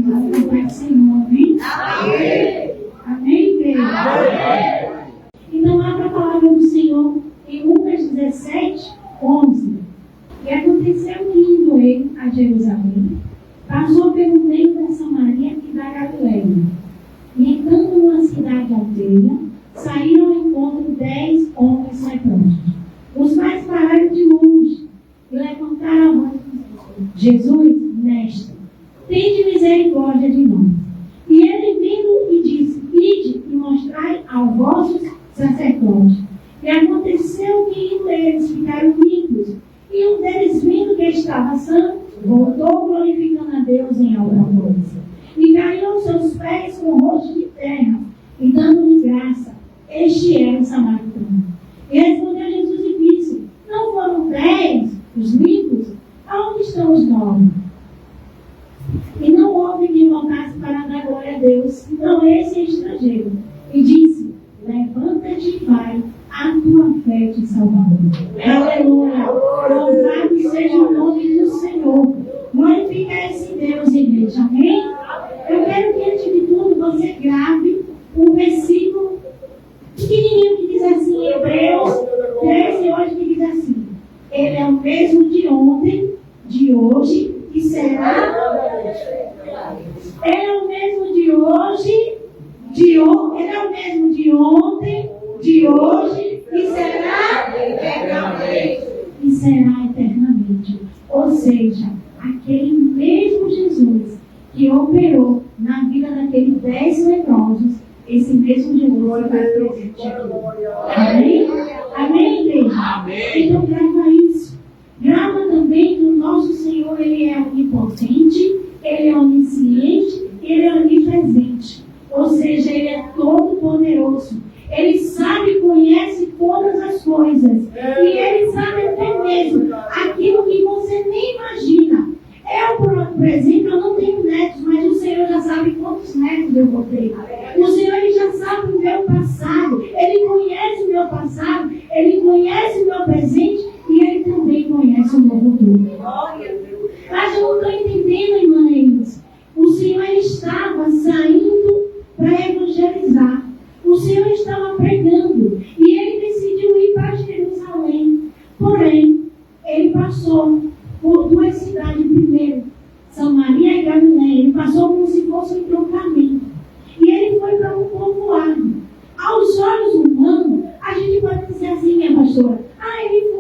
Pai do Senhor, amém? Amém, igreja? Então, abra a palavra do Senhor em Lucas 17, 11. E aconteceu que, indo ele a Jerusalém, passou pelo meio da Samaria e da Galileia. E entrando numa cidade alteia, saíram ao encontro 10 homens leprosos, os mais pararam de longe e levantaram a mão. Jesus, mestre, tende misericórdia de nós. E ele vindo e disse: ide e mostrai aos vossos sacerdotes. E aconteceu que indo eles ficaram limpos. E um deles, vindo que estava sã, voltou glorificando a Deus em alta voz. E caiu aos seus pés com o rosto de terra, e dando-lhe graça. Este era o samaritano. E respondeu Jesus e disse: não foram 10 os limpos? Aonde estão os 9? E não houve quem voltasse para dar glória a Deus, então esse é estrangeiro. E disse: levanta-te e vai, a tua fé te salvará. Aleluia! Louvado seja o nome do Senhor. Glorifica esse Deus, igreja. Amém? Eu quero que, antes de tudo, você grave um versículo pequenininho que diz assim, em Hebreus 13, hoje, que diz assim: ele é o mesmo de ontem, de hoje e será. Ele é o mesmo de hoje, ele é o mesmo de ontem, de hoje e será eternamente. E será eternamente. Ou seja, aquele mesmo Jesus que operou na vida daqueles 10 leprosos, esse mesmo Jesus vai presente aqui. Amém? Amém, igreja? Amém. Então grava isso. Grava também que o nosso Senhor, ele é onipotente, ele é onisciente, ele é onipresente. Ou seja, ele é todo poderoso. Ele sabe, conhece todas as coisas. E ele sabe até mesmo aquilo que você nem imagina. Eu, por exemplo, eu não tenho netos, mas o Senhor já sabe quantos netos eu vou ter. O Senhor, ele já sabe o meu passado. Ele conhece o meu passado, ele conhece o meu presente e ele também conhece o meu futuro. Mas eu não estou entendendo, irmãos. O Senhor, ele estava saindo para evangelizar. O Senhor estava pregando e ele decidiu ir para Jerusalém. Porém, ele passou por 2 cidades primeiro, Samaria e Galileia. Ele passou como se fosse um entroncamento. E ele foi para um povoado. Aos olhos humanos, a gente pode dizer assim, minha pastora: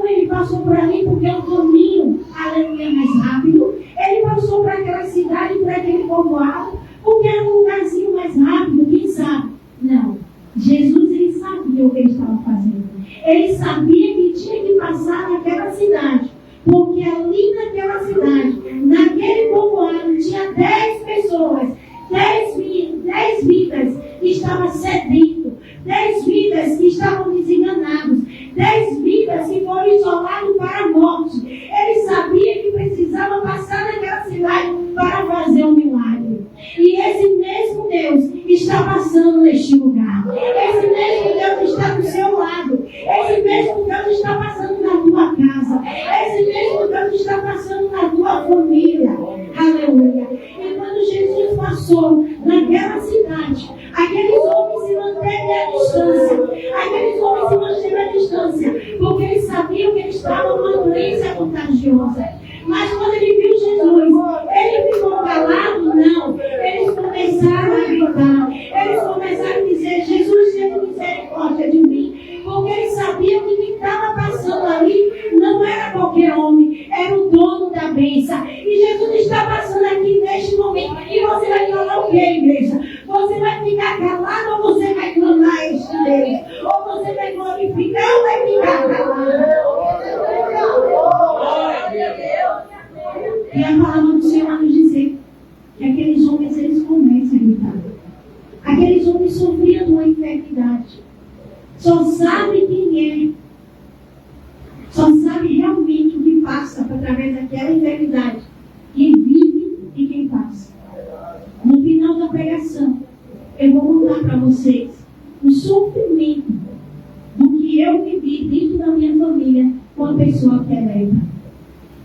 ele passou por ali porque é um caminho, aleluia, mais rápido. Ele passou para aquela cidade, para aquele povoado, porque era um lugarzinho mais rápido, quem sabe? Não. Jesus, ele sabia o que ele estava fazendo. Ele sabia que tinha que passar naquela cidade, porque ali naquela cidade, naquele povoado, tinha 10 pessoas, 10 vidas que estavam sedentas, 10 vidas que estavam desenganadas, 10 vidas que foram isoladas para a morte. Ele sabia que precisava passar naquela cidade para fazer um milagre. E esse mesmo Deus está passando neste lugar. Esse mesmo Deus está do seu lado. Esse mesmo Deus está passando na tua casa. Esse mesmo Deus está passando na tua família. Aleluia. E quando Jesus passou naquela cidade, aqueles homens se mantêm à distância. Aqueles homens se mantêm à distância, porque eles sabiam que eles estavam numa doença contagiosa. Mas quando ele viu Jesus, ele ficou calado? Não. Eles começaram a gritar. Eles começaram a dizer: Jesus, tenha misericórdia de mim. Porque eles sabiam que quem estava passando ali não era qualquer homem, era o dono da bênção. E Jesus está passando aqui neste momento. E você vai falar o que, igreja? Você vai ficar calado ou você vai clamar este Deus? Ou você vai glorificar ou vai ficar calado? E a palavra do Senhor vai nos dizer que aqueles homens, eles começam a gritar. Aqueles homens sofriam de uma enfermidade. Só sabe quem é. Só sabe realmente o que passa através daquela enfermidade. Quem vive e quem passa. No final da pregação, eu vou contar para vocês o sofrimento do que eu vivi dentro da minha família com a pessoa que é lepra.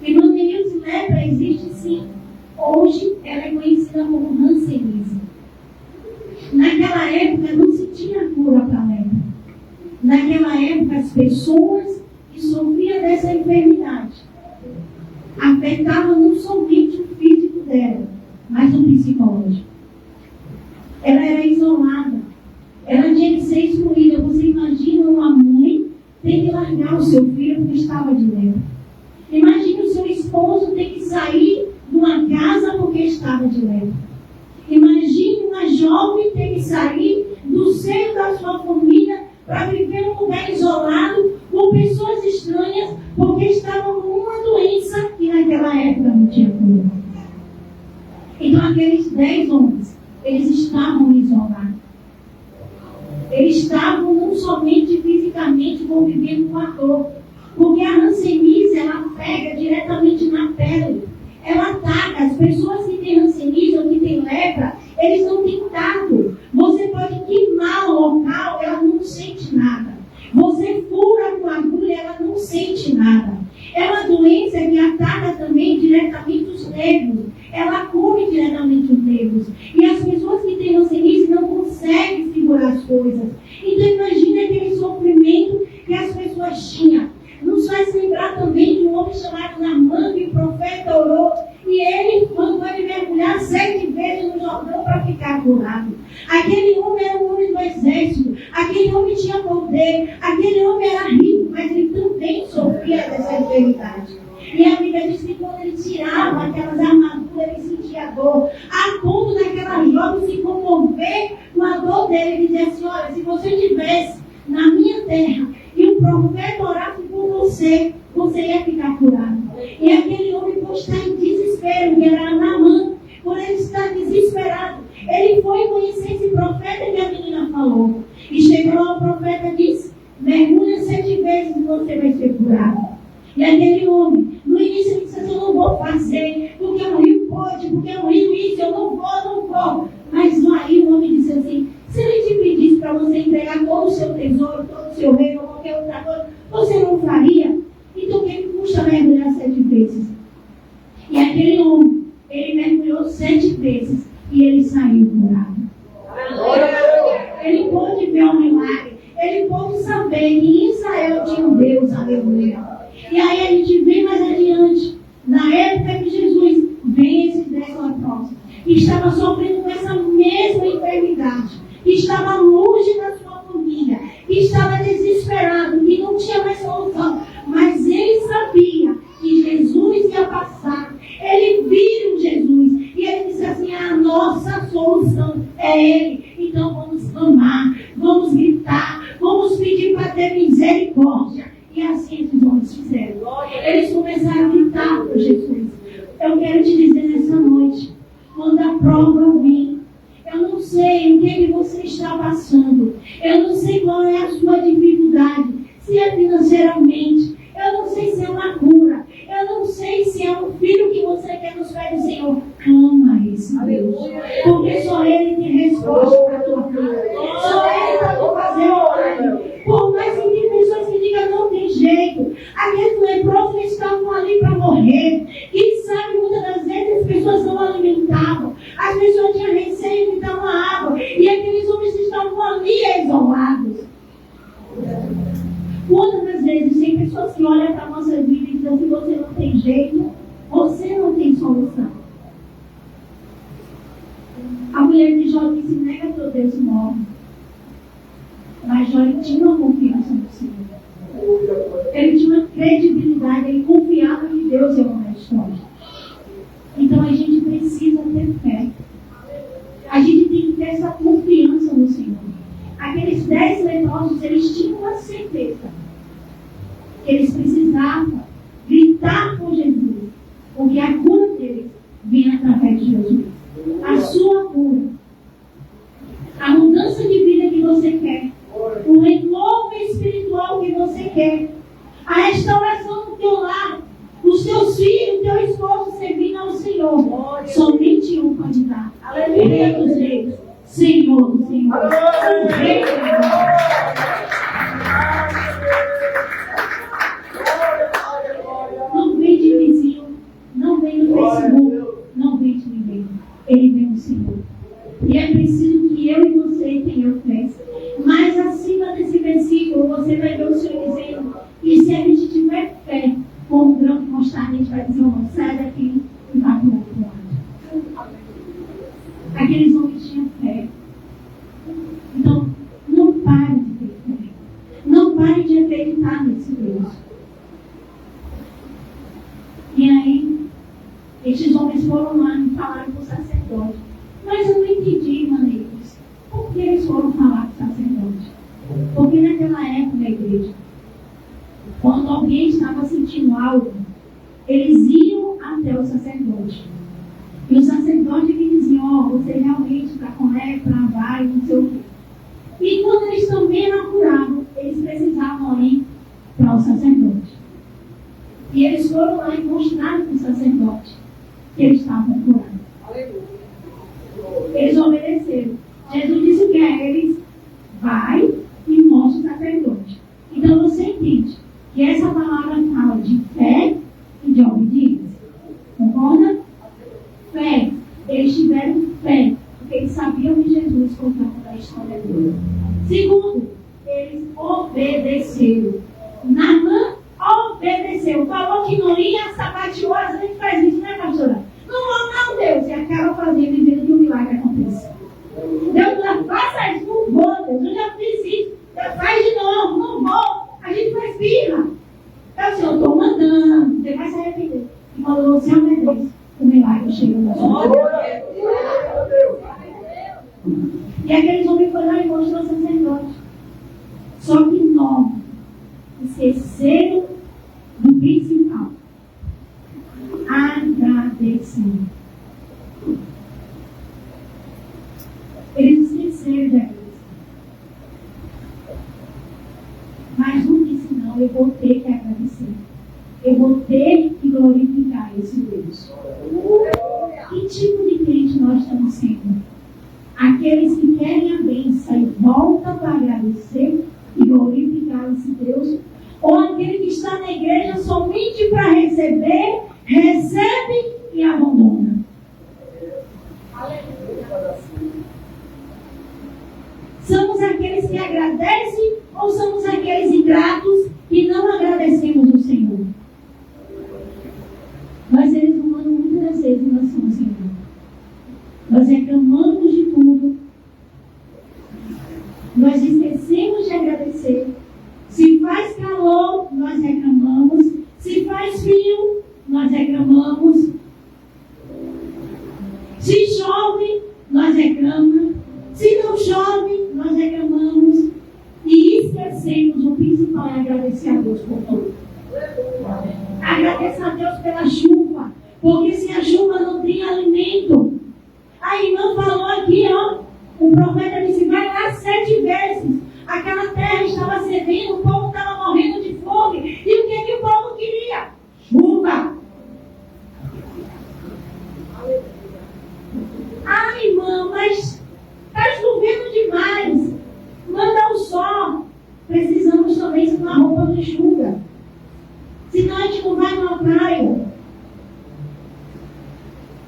Irmã Denilce, lepra existe sim. Hoje ela é conhecida como pessoas que sofriam dessa enfermidade afetava não somente o físico dela, mas o psicológico. Ela era isolada, ela tinha que ser excluída. Você imagina uma mãe ter que largar o seu filho porque estava de lepra. Imagine o seu esposo ter que sair de uma casa porque estava de lepra. Imagine uma jovem ter que sair do seio da sua família para viver num lugar isolado com pessoas estranhas porque estavam com uma doença que naquela época não tinha cura. Então aqueles 10 homens, eles estavam isolados. Eles estavam não somente fisicamente convivendo com a dor, porque a hanseníase, ela pega diretamente na pele. Ela ataca. As pessoas que têm hanseníase ou que têm lepra, eles não têm tato. Você pode queimar o local, ela não sente nada. Você fura com agulha, ela não sente nada. É uma doença que ataca também diretamente os nervos. Ela come diretamente os nervos. E as pessoas que têm hanseníase não conseguem segurar as coisas. Então imagine aquele sofrimento que as pessoas tinham. Nos faz lembrar também de um homem chamado Naamã, que o profeta orou. E ele mandou ele mergulhar 7 vezes no Jordão para ficar curado. Aquele homem era um homem do exército. Aquele homem tinha poder. Aquele homem era rico, mas ele também sofria dessa enfermidade. E a Bíblia diz que quando ele tirava aquelas armaduras, ele sentia dor. A ponto daquela jovem se comover com a dor dele. Ele dizia assim: olha, se você estivesse na minha terra e o profeta orasse por você, você ia ficar curado. E aquele homem, por estar em desespero, que era Naamã, por ele estar desesperado, ele foi conhecer esse profeta que a menina falou. E chegou lá, o profeta disse: mergulha 7 vezes e você vai ser curado. E aquele homem, no início ele disse assim: eu não vou fazer, porque o rio pode, porque o rio isso, eu não vou. Mas aí o homem disse assim: se ele te pedisse para você entregar todo o seu tesouro, todo o seu reino, ou qualquer outra coisa, você não faria? Então o que custa mergulhar 7 vezes? E aquele homem, ele mergulhou 7 vezes e ele saiu curado. Ele pôde ver um milagre, ele pôde saber que em Israel tinha um Deus, aleluia. E aí a gente vem mais adiante, na época de Jesus, vem esses 10 leprosos, que estavam sofrendo com essa mesma enfermidade, que estava longe da sua família, que estava desesperado, que não tinha mais solução, mas ele sabia que Jesus ia passar. Ele viu Jesus e ele disse assim: a nossa solução é ele. Então vamos clamar, vamos gritar, vamos pedir para ter misericórdia. E assim esses homens fizeram. Eles começaram a gritar por Jesus. Eu quero te dizer nessa noite, quando a prova vem, eu não sei o que você está passando. Eu não sei qual é a sua dificuldade. Se é financeiramente. Eu não sei se é uma cura. Eu não sei se é um filho que você quer nos pés do Senhor. Clama esse Deus. Porque só Ele tem resposta para a tua vida. Só Ele pode fazer milagre. Por mais que tem pessoas que digam não tem jeito. Aqueles leprosos estavam ali para morrer. Quem sabe muitas das vezes as pessoas não alimentavam. As pessoas tinham receio de dar uma água. E aqueles homens estavam ali isolados. Quantas das vezes tem pessoas que olham para a nossa vida e dizem assim: você não tem jeito, você não tem solução. A mulher de Jó disse: nega teu Deus e morre. Mas Jó tinha uma confiança no Senhor. Ele tinha uma credibilidade, ele confiava que Deus é uma resposta. Então a gente precisa ter fé. A gente tem que ter essa confiança no Senhor. Aqueles 10 leprosos, eles tinham uma certeza que eles precisavam gritar por Jesus, porque a cura deles vinha através de Jesus. A sua cura, a mudança de vida que você quer, o renovo espiritual que você quer, a restauração do teu lar, os teus filhos, o teu esposo servindo ao Senhor, somente um pode dar. Aleluia dos reis. Senhor do Senhor. O Rei do Senhor. Não vem de vizinho, não vem do Facebook, não vem de ninguém. Ele vem do Senhor. E é preciso que eu e você tenhamos fé. Mas acima desse versículo, você vai ver o Senhor dizendo mais tarde a gente vai dizer, não, sai daqui e vai para o outro lado. Aqueles homens tinham fé. Então, não pare de ter fé. Não pare de acreditar nesse Deus. E aí, esses homens foram lá e falaram com o sacerdote. Mas eu não entendi, maneiros. Por que eles foram falar com o sacerdote? Porque naquela época na igreja, quando alguém estava sentindo algo, eles iam até o sacerdote. E o sacerdote lhe dizia, você realmente está com lepra, vai, não sei o quê. E quando eles também eram curados, eles precisavam ir para o sacerdote. E eles foram lá e mostraram para o sacerdote que eles estavam curados. Eles obedeceram. Jesus disse o que a eles? Vai e mostra o sacerdote. Então você entende que essa palavra fala de fé e de obediência. Concorda? Fé. Eles tiveram fé, porque eles sabiam que Jesus contava da história deles. Segundo, eles obedeceram. Naamã obedeceu. Falou que não ia, sapateou, a gente faz isso, né, pastora? Não, Deus. E acaba fazendo em vez de um milagre acontecer. Deus não faça isso, não vou, Deus. Eu já fiz isso. Faz de novo, não vou. A gente faz birra. Então, assim, eu estou mandando, você vai se arrepender. E quando você obedece, o milagre chega na sua vida. E aqueles homens foram lá e mostrou ao sacerdote. Só que nós esqueceram do principal. Agradecer. Eles esqueceram de agradecer. Mas não disse não, eu vou ter que agradecer. Eu vou ter que glorificar esse Deus. Que tipo de crente nós estamos sendo? Aqueles que querem a bênção e voltam para agradecer e glorificar esse Deus? Ou aquele que está na igreja somente para receber, recebe e abandona? Somos aqueles que agradecem ou somos aqueles ingratos que não agradecemos o Senhor? Nós, seres humanos, muitas das vezes nós somos ingratos. Nós reclamamos de tudo. Nós esquecemos de agradecer. Se faz calor, nós reclamamos. Se faz frio, nós reclamamos. Se chove, nós reclamamos. Se não chove, nós reclamamos. E esquecemos o principal é agradecer a Deus por tudo. Agradeça a Deus pela chuva. Porque se a chuva não tem alimento. A irmã falou aqui, o profeta disse, vai lá 7 vezes. Aquela terra estava sedenta, o povo estava morrendo de fome. E o que o povo queria? Chuva. Irmã, mas está chovendo demais. Manda o sol. Precisamos também de uma roupa de chuva. Senão a gente não vai numa praia.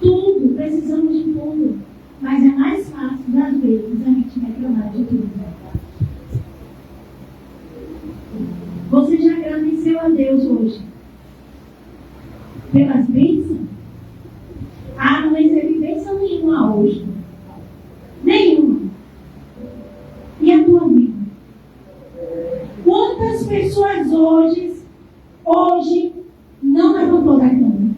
Tudo, precisamos de tudo. Mas é mais fácil, às vezes, a gente reclamar de tudo. Você já agradeceu a Deus hoje? Pelas bênçãos? Não recebi bênção nenhuma hoje. Nenhuma. E a tua vida? Quantas pessoas hoje não levantou da cama?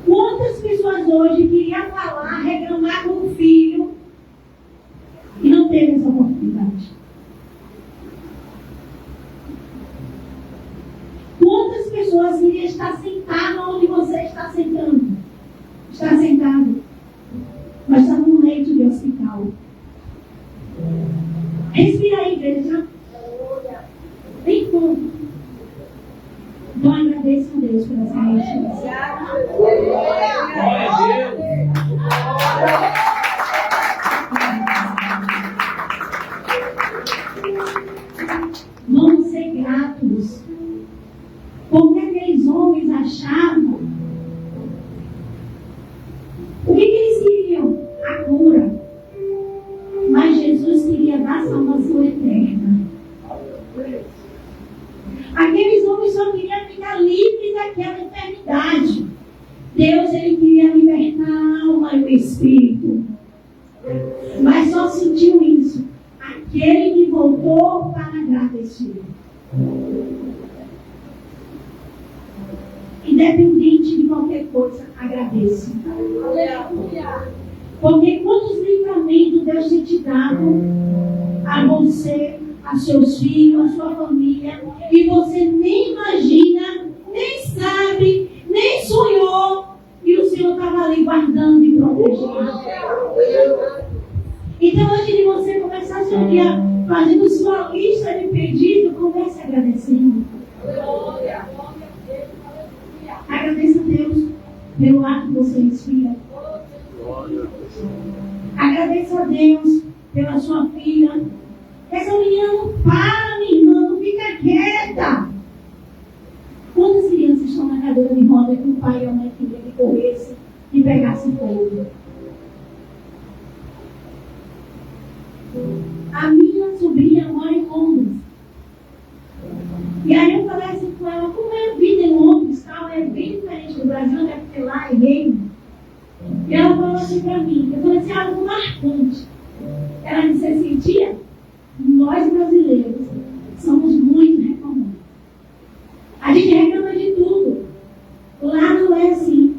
Quantas pessoas hoje queriam falar, reclamar com o filho e não teve essa oportunidade? Quantas pessoas queriam estar sentadas onde você está sentando? Está sentado, mas está num leito de hospital. Respira aí, igreja. Vem fundo. Então agradeço a Deus por essa notícia. Vamos ser gratos. Porque aqueles homens achavam. O que eles queriam? A cura. Mas Jesus queria dar salvação eterna. Aqueles homens só queriam ficar livres daquela enfermidade. Deus, ele queria libertar a alma e o espírito. Mas só sentiu isso aquele que voltou para agradecer. Independente de qualquer coisa, agradeça. Porque quantos livramentos Deus tem te dado a você, a seus filhos, a sua família, e você nem imagina, nem sabe, nem sonhou, e o Senhor estava ali guardando e protegendo. Então, antes de você começar seu dia fazendo sua lista de pedido, comece agradecendo. Agradeça a Deus pelo ar que você respira. Agradeça a Deus pela sua filha. Essa menina não para, minha irmã, não fica quieta. Quantas crianças estão na cadeira de roda que o pai e a mãe queriam que corresse e pegasse fogo? A minha sobrinha mora em Londres. E aí eu falei assim com ela, como é a vida em Londres? Tal, é bem diferente do Brasil, né? Porque lá é reino. E ela falou assim para mim, eu falei assim, algo marcante. Ela disse assim, tia, nós brasileiros somos muito reclamantes. A gente reclama de tudo. Lá não é assim.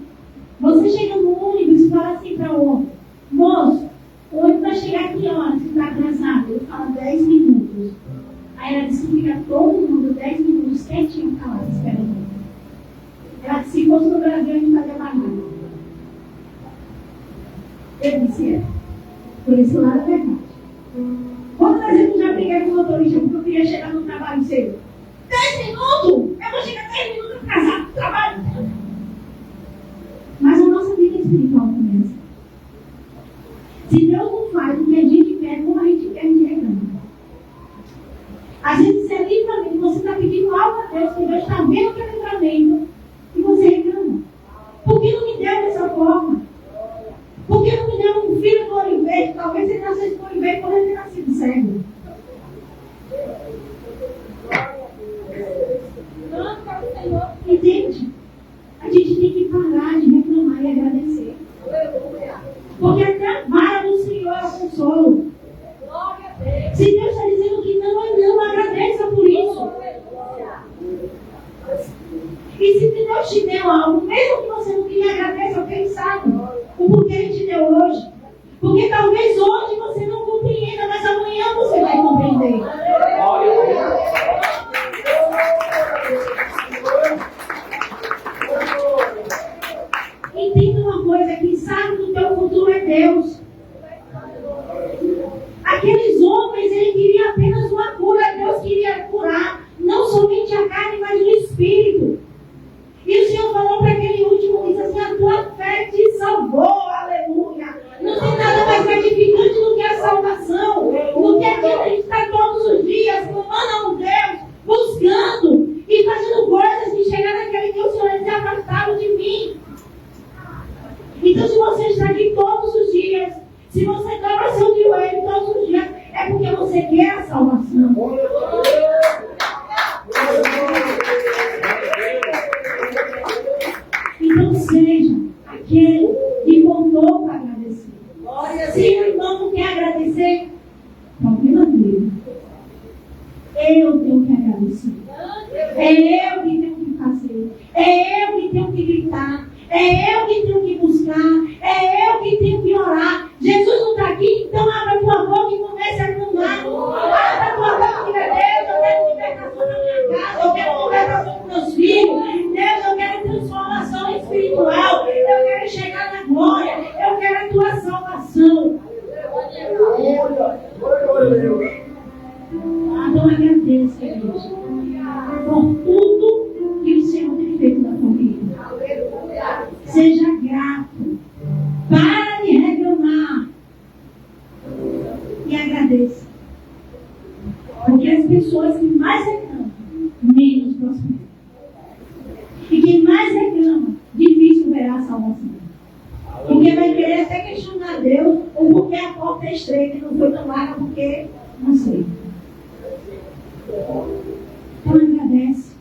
Você chega no ônibus e fala assim para o outro, moço, o ônibus vai chegar aqui, ó, você está atrasado. Ele fala 10 minutos. Aí ela disse que fica todo mundo 10 minutos quietinho calado, esperando. Ela disse, se fosse no Brasil, a gente fazia barulho. Eu disse, por esse lado é verdade. Quantas vezes eu já briguei com o motorista porque eu queria chegar no trabalho cedo? 10 minutos! Eu vou chegar 10 minutos atrasado no trabalho. Mas a nossa vida espiritual começa. Se Deus não faz o que a gente quer, como a gente quer, a gente reclama. Às vezes é livramento, você está pedindo algo a Deus, que Deus está vendo que é livramento, e você reclama. Por que não me deu dessa forma? Por que não me deu um filho do olho verde? Talvez ele nascesse do olho verde por ele ter nascido cego. Entende? A gente tem que parar de reclamar e agradecer. Porque até a vara do Senhor é o consolo. Se Deus está dizendo que não, agradeça por isso. E se Deus te deu algo, mesmo que você não queria, agradeça, porque Ele sabe o porquê Ele te deu hoje. Porque talvez hoje você não compreenda, mas amanhã você vai compreender. Entenda uma coisa, quem sabe do teu futuro é Deus. Aqueles homens, ele queria apenas uma cura. Deus queria curar não somente a carne, mas o espírito. E o Senhor falou para aquele último, disse assim, a tua fé te salvou, aleluia. Não tem nada mais gratificante do que a salvação, do que aquilo que a gente está todos os dias clamando a Deus, buscando e fazendo coisas que chegar naquele dia o Senhor se afastado de mim. Então, se você está aqui todos os dias, se você dobra seu joelho todos os dias, é porque você quer a salvação. Então, seja aquele que voltou para agradecer. Se o irmão não quer agradecer, problema dele. Eu tenho que agradecer. É eu que tenho que fazer. É eu que tenho que gritar. É eu que tenho que buscar. É eu que tenho que orar. Jesus não está aqui, então abra tua boca e comece a clamar. Abra tua boca e diga, Deus, eu quero libertação na minha casa. Eu quero libertação com meus filhos. Deus, eu quero transformação espiritual. Eu quero chegar na glória. Eu quero a tua salvação. Então agradeça, Deus, por tudo que o Senhor tem feito na tua vida. Seja grato. Para de reclamar. E agradeça. Porque as pessoas que mais reclamam, menos prosperam. E quem mais reclama, difícil verá a salvação. Porque vai querer até questionar Deus, ou porque a porta é estreita e não foi tão larga, porque não sei. Então agradece.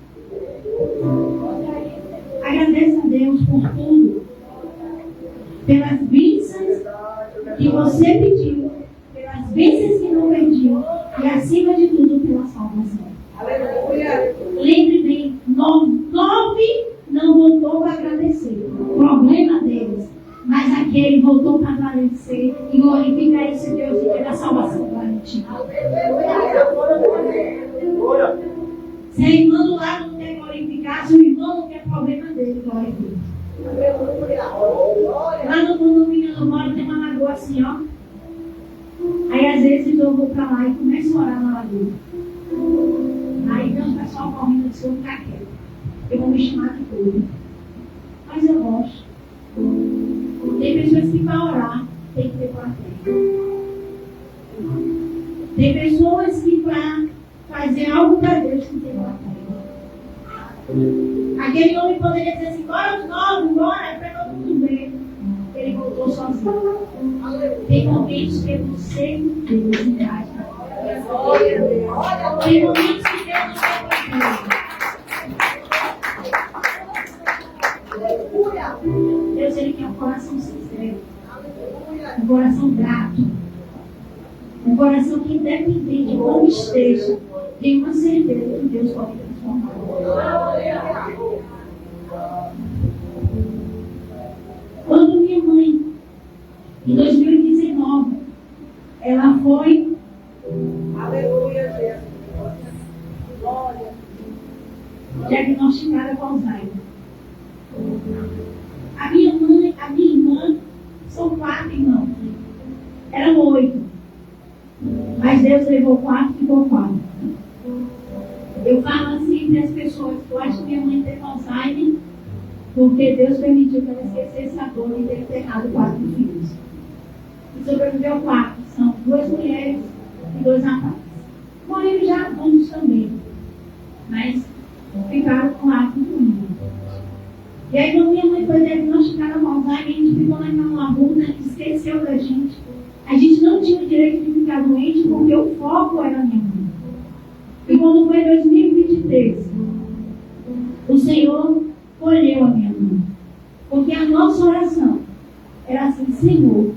por tudo. Pelas bênçãos que você pediu, pelas bênçãos que não pediu, e acima de tudo, pela salvação. Aleluia. Lembre bem, 9 não voltou para agradecer. O problema deles. Mas aquele voltou para agradecer e glorificar esse Deus e ter a salvação garantida. Se a irmã do lado não quer glorificar, se o irmão não quer problema dele, glorifica. Lá no condomínio do moro tem uma lagoa assim, ó. Aí às vezes eu vou para lá e começo a orar na lagoa. Aí vem o pessoal correndo de seu caquete. Eu vou me chamar de tudo. Mas eu gosto. Tem pessoas que para orar tem que ter plateia. Tem pessoas que para fazer algo para Deus tem que ter plateia. Aquele homem poderia dizer assim, bora os 9, bora, para todo mundo ver. Ele voltou sozinho. Tem momentos que você Deus engaja. Tem momentos que Deus não quer fazer. Deus, Ele quer um coração sincero, um coração grato, um coração que, independente de como esteja, tem uma certeza que Deus pode transformar. Quando minha mãe, em 2019, ela foi diagnosticada com Alzheimer. A minha mãe, a minha irmã, são 4 irmãos. Eram 8. Mas Deus levou 4 e ficou 4. Eu falo assim para as pessoas, eu acho que minha mãe teve Alzheimer porque Deus permitiu que ela esquecesse a dor de ter enterrado 4 filhos. E sobreviveu 4. São 2 mulheres e 2 rapazes. Morreram já adultos também. Mas ficaram com 4 comigo. E aí, quando minha mãe foi diagnosticada com Alzheimer, a gente ficou naquela labuta, esqueceu da gente. A gente não tinha o direito de ficar doente porque o foco era a minha mãe. E quando foi 2023, o Senhor colheu a minha mãe. Porque a nossa oração era assim, Senhor,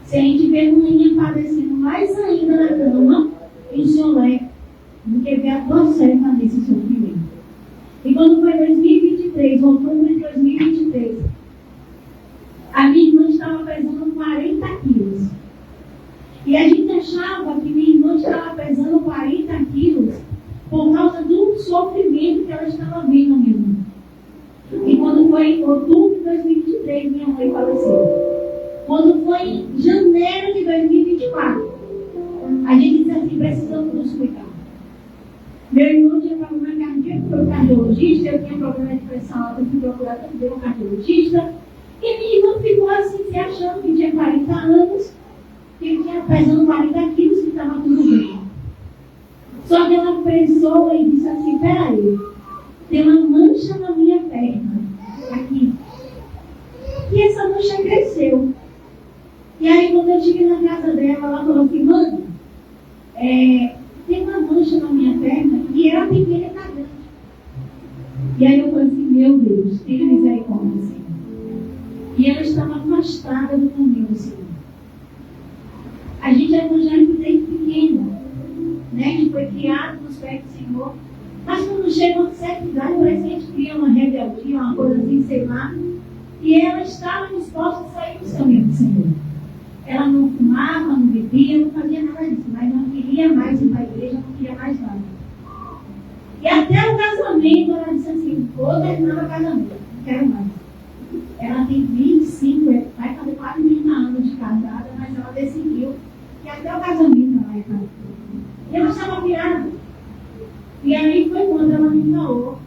se a gente vê a mãe padecendo mais ainda na cama, e o Senhor leva, do que ver a tua serva nesse sofrimento. E quando foi 2023, outubro de 2023, a minha irmã estava pesando 40 quilos. E a gente achava que minha irmã estava pesando 40 quilos por causa do sofrimento que ela estava vendo, minha irmã. E quando foi em outubro de 2023, minha mãe faleceu. Quando foi em janeiro de 2024, a gente disse assim, precisamos nos cuidar. Meu irmão tinha problema cardíaco, foi o cardiologista, eu tinha problema de pressão alta, fui procurar também um cardiologista. E minha irmã ficou assim, se achando que tinha 40 anos, que tinha pesando 40 quilos, que estava tudo bem. Só que ela pensou e disse assim, peraí, tem uma mancha na minha perna, aqui. E essa mancha cresceu. E aí quando eu cheguei na casa dela, ela falou assim, mãe, tem uma mancha na minha perna e era pequena e está grande. E aí eu falei assim, meu Deus, tenha misericórdia, Senhor. E ela estava afastada do caminho do Senhor. A gente é evangélico desde pequeno, né? A gente foi criado nos pés do Senhor. Mas quando chega uma certa idade, parece que a gente cria uma rebeldia, uma coisa assim, sei lá. E ela estava disposta a sair do caminho do Senhor. Ela não fumava, não bebia, não fazia nada disso, mas não queria mais ir para a igreja, não queria mais nada. E até o casamento, ela disse assim, vou terminar o casamento, não quero mais. Ela tem 25, vai fazer quase 30 anos de casada, mas ela decidiu que até o casamento ela ia fazer. E ela estava virada. E aí foi quando ela me falou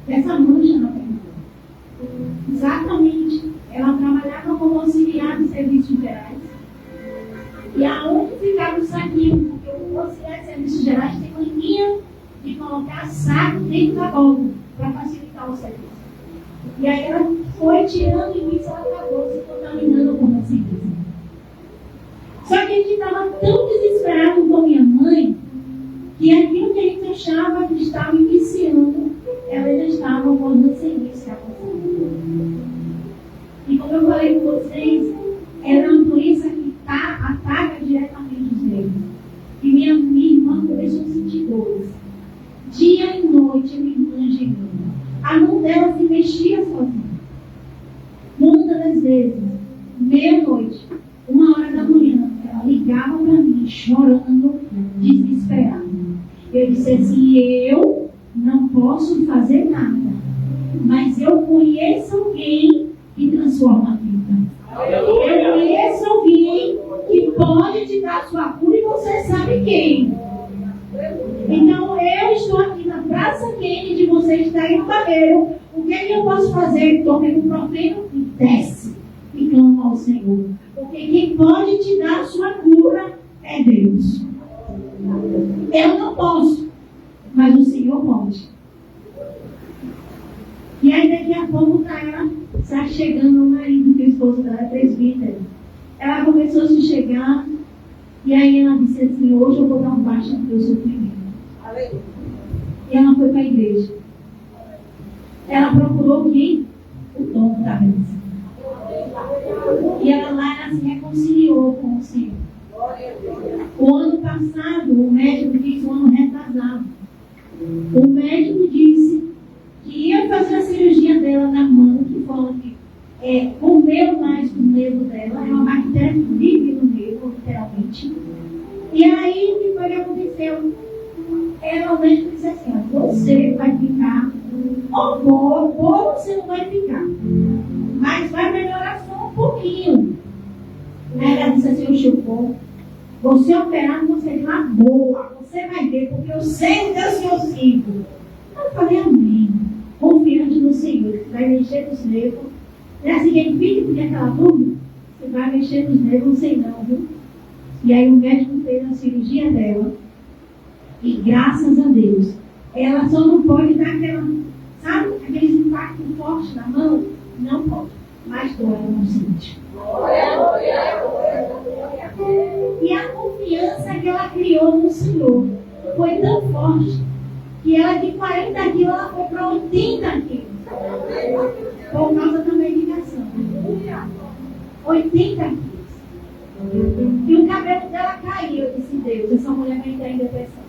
dessa mancha na perna. Exatamente. Ela trabalhava como auxiliar de serviços gerais. E aonde ficava o saquinho? Porque o auxiliar de serviços gerais tem mania de colocar saco dentro da bolsa para facilitar o serviço. E aí ela foi tirando e isso ela acabou se contaminando com a serviço. Só que a gente estava tão desesperado com minha mãe que aquilo que a gente achava que estava iniciando, ela já estava com o serviço que aconteceu. que eu não posso fazer nada, mas eu conheço alguém que transforma a vida. Eu conheço alguém que pode te dar sua cura e você sabe quem. Então eu estou aqui na Praça Kennedy, você está aí no Barreiro. O que é que eu posso fazer? Tome o profeta e desce e clama ao Senhor. Porque quem pode te dar a sua cura é Deus. Eu não posso, mas o Senhor pode. E aí daqui a pouco está chegando o marido, que o esposo dela é presbítero. Ela começou a se chegar, e aí ela disse assim: hoje eu vou dar um baixo no meu sofrimento. E ela foi para a igreja. Ela procurou quem? O dono da bênção. E ela se reconciliou com o Senhor. O ano passado, o médico disse, um ano retrasado, o médico disse que ia fazer a cirurgia dela na mão, que falou que comeu mais do nervo dela, é uma bactéria que vive no nervo, literalmente. E aí, o que foi que aconteceu? O médico disse assim: você vai ficar, ou você não vai ficar, mas vai melhorar só um pouquinho. Aí ela disse assim: eu você operar, você de uma boa, você vai ver, porque eu sei o Deus que eu sigo. Eu falei: amém, confiante no Senhor, que vai mexer nos nervos. Não é assim que ele fica, porque aquela dúvida, você vai mexer nos nervos, não sei não, viu? E aí o médico fez a cirurgia dela, e graças a Deus, ela só não pode dar aqueles impactos fortes na mão, não pode, mas dói, ela não sente. E a confiança que ela criou no Senhor foi tão forte que ela, de 40 quilos, ela foi para 80 quilos. Por causa da medicação. 80 quilos. E o cabelo dela caiu. Eu disse: Deus, essa mulher vai entrar em depressão.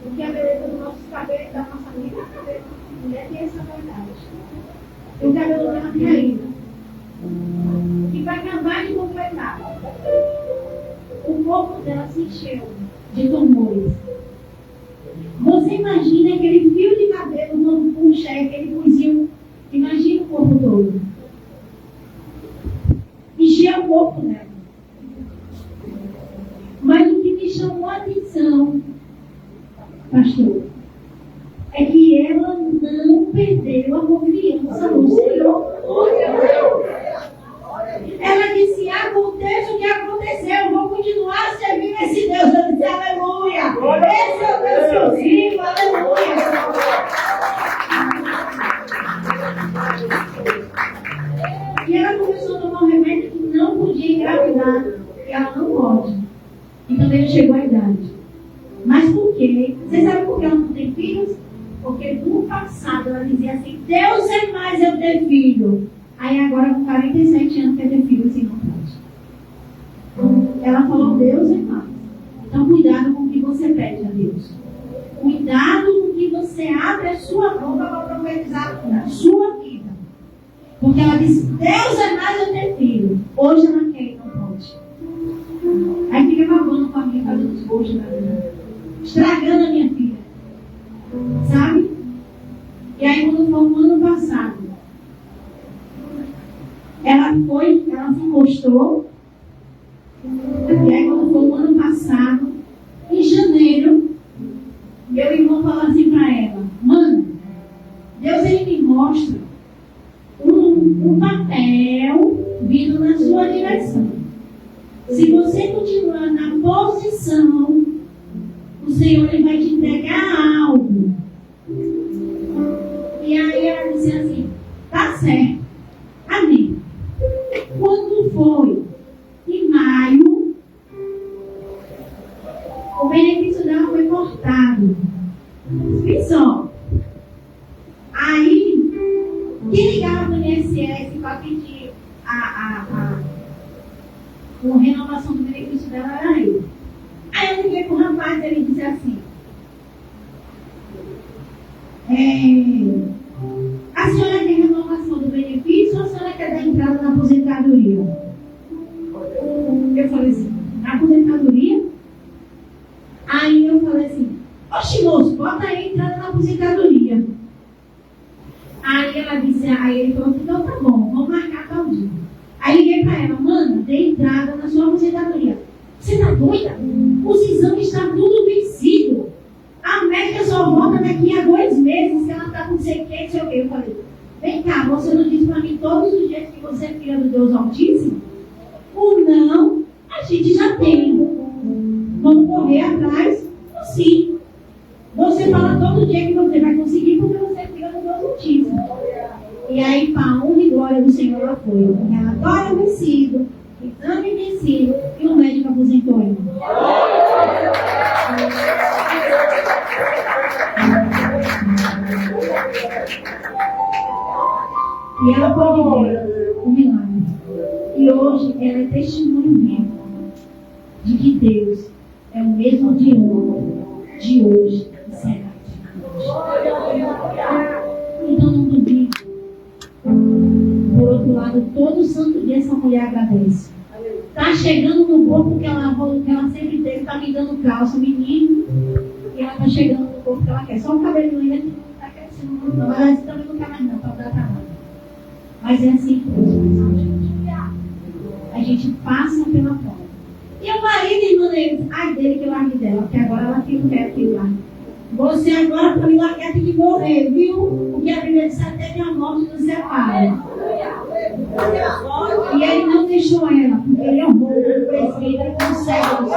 Porque a beleza do nosso cabelo, da nossa amiga, a cabelo da mulher tem essa verdade. E o cabelo dela caiu. E para acabar de completar, o corpo dela se encheu de tumores. Você imagina aquele fio de cabelo quando puxa aquele fuzil. Imagina o corpo todo. Encheu o corpo dela. Mas o que me chamou a atenção, pastor, é que ela não perdeu a confiança no Senhor. Ela disse: aconteça o que aconteceu, eu vou continuar servindo esse Deus. Eu disse: aleluia! Esse é o Deus que eu sirvo, aleluia! E ela começou a tomar um remédio que não podia engravidar. E ela não pode. E também chegou a idade. Mas por quê? Você sabe por que ela não tem filhos? Porque no passado ela dizia assim: Deus é mais eu ter filho. Aí agora com 47 anos quer ter filho assim, não pode. Ela falou: Deus é mais. Então cuidado com o que você pede a Deus. Cuidado com o que você abre a sua boca para profetizar na sua vida. Porque ela disse: Deus é mais eu ter filho. Hoje ela quer e não pode. Aí fica acabando com a minha, fazendo os gostos na vida, estragando a minha filha. Sabe? E aí quando foi no ano passado, ela se mostrou. E aí quando foi no ano passado, em janeiro, meu irmão falou assim para ela: mano, Deus ele me mostra um papel vindo na sua direção. Se você continuar na posição, o Senhor ele vai te entregar algo. E aí ela disse assim: tá certo, amém. Quando foi em maio, o benefício dela foi cortado. Só. Aí, quem ligava no INSS para pedir a renovação do benefício dela era eu. Aí eu liguei para o rapaz, ele disse assim: a senhora quer renovação do benefício ou a senhora quer dar entrada na aposentadoria? Eu falei assim: na aposentadoria? Aí eu falei assim: oxi, ela disse, aí ele falou, então tá bom, vamos marcar tal dia. Aí liguei para ela, mana, dei entrada na sua aposentadoria. Você tá doida? Os exames estão tudo vencido. A médica só volta daqui a 2 meses, que ela tá com não sei o que, não sei o que. Eu falei, vem cá, você não disse para mim todos os dias que você é filha do Deus Altíssimo? Ou não, a gente já tem. Vamos correr atrás, sim. Você fala todo dia que você vai conseguir porque você é filha do Deus Altíssimo. E aí, para a honra e glória do Senhor, ela foi. Relatório vencido, exame vencido, e o médico aposentou ele. E ela pode ver o milagre. E hoje ela é testemunho de que Deus é o mesmo de ontem, de hoje e será. Então não duvide. Por outro lado, todo santo dia essa mulher agradece. Está chegando no corpo que ela sempre teve, está me dando calça, menino, e ela está chegando no corpo que ela quer. Só o cabelinho ainda que não está crescendo muito, não. Mas ela também não quer mais não, para dar trabalho. Mas é assim que a gente passa pela prova. E o marido e irmã dele, ai dele que largue dela, porque agora ela não quer aquilo lá. Você agora para me largar tem que morrer, viu? Porque a Bíblia diz até que a morte nos separa. E ele não deixou ela, porque ele é um bom presbítero e consegue.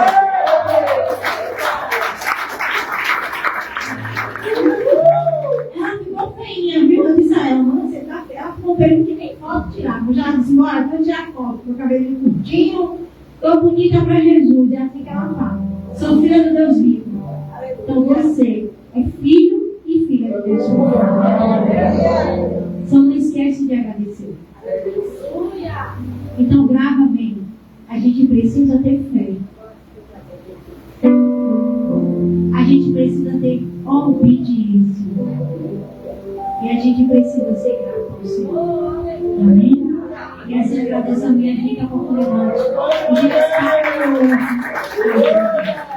Ela ficou feinha, viu? Eu disse a ela, mano, você tá feia. Ela ficou feia que nem foto tirar. Eu já disse, bora, vou tirar foto. Meu cabelinho curtinho, tô bonita para Jesus. É assim que ela fala. Sou filha do Deus vivo. Então você é filho e filha de Deus vivo. Só não esquece de agradecer. Então grava bem. A gente precisa ter fé. A gente precisa ter obediência. E a gente precisa ser grato ao Senhor. Amém? E assim agradeço a minha rica oportunidade de estar hoje.